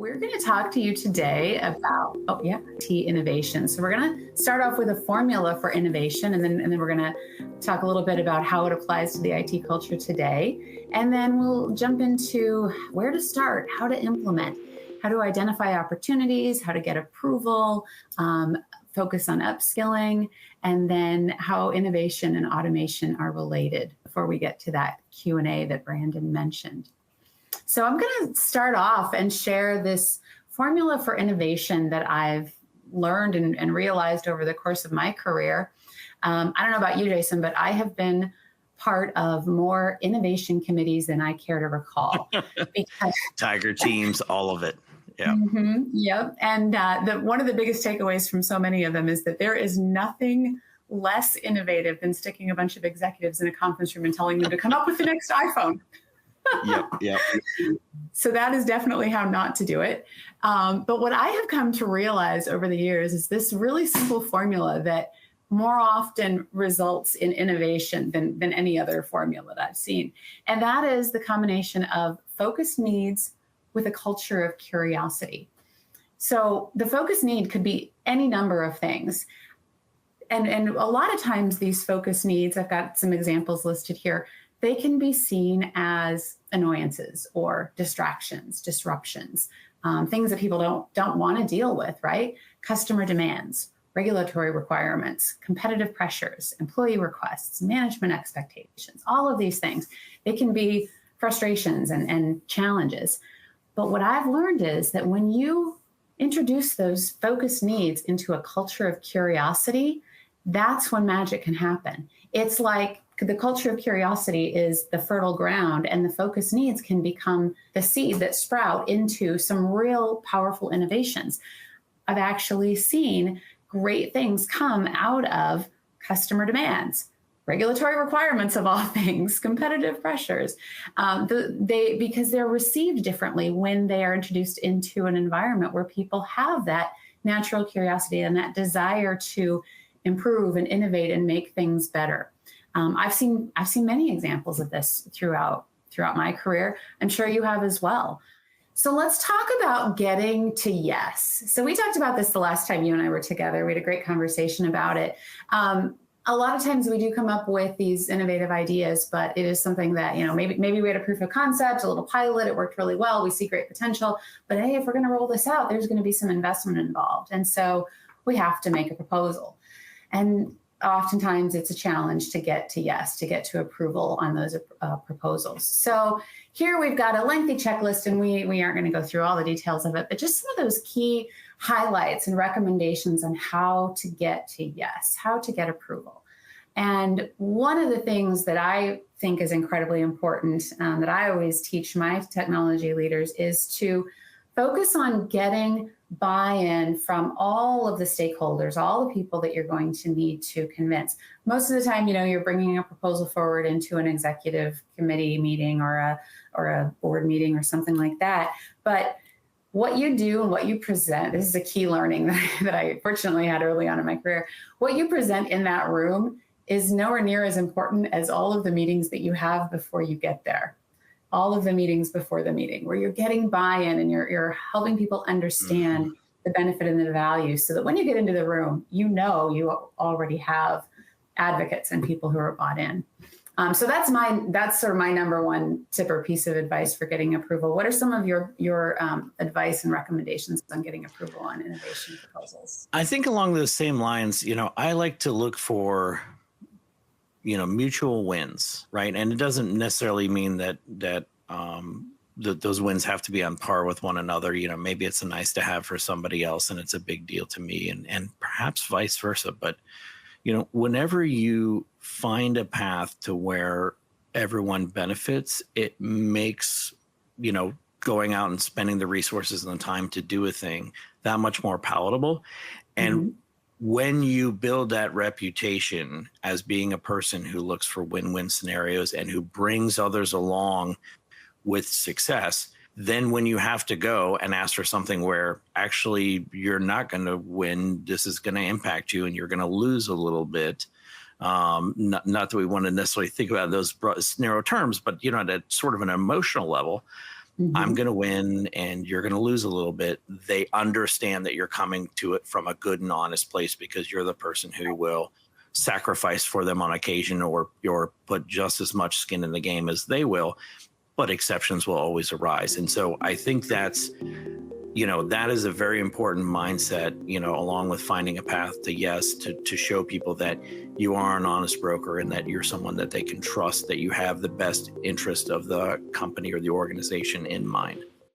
we're going to talk to you today about, IT innovation. So we're going to start off with a formula for innovation, and then we're going to talk a little bit about how it applies to the IT culture today. And then we'll jump into where to start, how to implement, how to identify opportunities, how to get approval, focus on upskilling, and then how innovation and automation are related before we get to that Q&A that Brandon mentioned. So I'm going to start off and share this formula for innovation that I've learned and realized over the course of my career. I don't know about you, Jason, but I have been part of more innovation committees than I care to recall. Because Tiger teams, all of it. Yeah. Yep. And one of the biggest takeaways from so many of them is that there is nothing less innovative than sticking a bunch of executives in a conference room and telling them to come up with the next iPhone. Yep. So that is definitely how not to do it. But what I have come to realize over the years is this really simple formula that more often results in innovation than any other formula that I've seen. And that is the combination of focused needs with a culture of curiosity. So the focus need could be any number of things. And a lot of times these focus needs, I've got some examples listed here, they can be seen as annoyances or distractions, disruptions, things that people don't want to deal with, right? Customer demands, regulatory requirements, competitive pressures, employee requests, management expectations, all of these things. They can be frustrations and challenges. But what I've learned is that when you introduce those focus needs into a culture of curiosity, that's when magic can happen. It's like the culture of curiosity is the fertile ground, and the focus needs can become the seed that sprout into some real powerful innovations. I've actually seen great things come out of customer demands, regulatory requirements of all things, competitive pressures, because they're received differently when they are introduced into an environment where people have that natural curiosity and that desire to improve and innovate and make things better. I've seen many examples of this throughout my career. I'm sure you have as well. So let's talk about getting to yes. So we talked about this the last time you and I were together. We had a great conversation about it. A lot of times we do come up with these innovative ideas, but it is something that, maybe we had a proof of concept, a little pilot, it worked really well. We see great potential, but hey, if we're going to roll this out, there's going to be some investment involved. And so we have to make a proposal. And oftentimes it's a challenge to get to yes, to get to approval on those proposals. So here we've got a lengthy checklist, and we aren't going to go through all the details of it, but just some of those key highlights and recommendations on how to get to yes, how to get approval. And one of the things that I think is incredibly important, that I always teach my technology leaders, is to focus on getting buy-in from all of the stakeholders, all the people that you're going to need to convince. Most of the time, you're bringing a proposal forward into an executive committee meeting or a board meeting or something like that. But what you do and what you present, this is a key learning that I fortunately had early on in my career. What you present in that room is nowhere near as important as all of the meetings that you have before you get there. All of the meetings before the meeting, where you're getting buy-in and you're helping people understand the benefit and the value, so that when you get into the room, you already have advocates and people who are bought in. So that's sort of my number one tip or piece of advice for getting approval. What are some of your advice and recommendations on getting approval on innovation proposals? I think along those same lines, I like to look for mutual wins, right? And it doesn't necessarily mean that those wins have to be on par with one another. Maybe it's a nice to have for somebody else and it's a big deal to me, and perhaps vice versa. But, whenever you find a path to where everyone benefits, it makes, going out and spending the resources and the time to do a thing that much more palatable. And when you build that reputation as being a person who looks for win-win scenarios and who brings others along with success, then when you have to go and ask for something where actually you're not going to win, this is going to impact you and you're going to lose a little bit. Not that we want to necessarily think about those narrow terms, but at sort of an emotional level, I'm going to win and you're going to lose a little bit, they understand that you're coming to it from a good and honest place because you're the person who will sacrifice for them on occasion or put just as much skin in the game as they will, but exceptions will always arise. And so I think that's, that is a very important mindset, along with finding a path to yes, to show people that you are an honest broker and that you're someone that they can trust, that you have the best interest of the company or the organization in mind.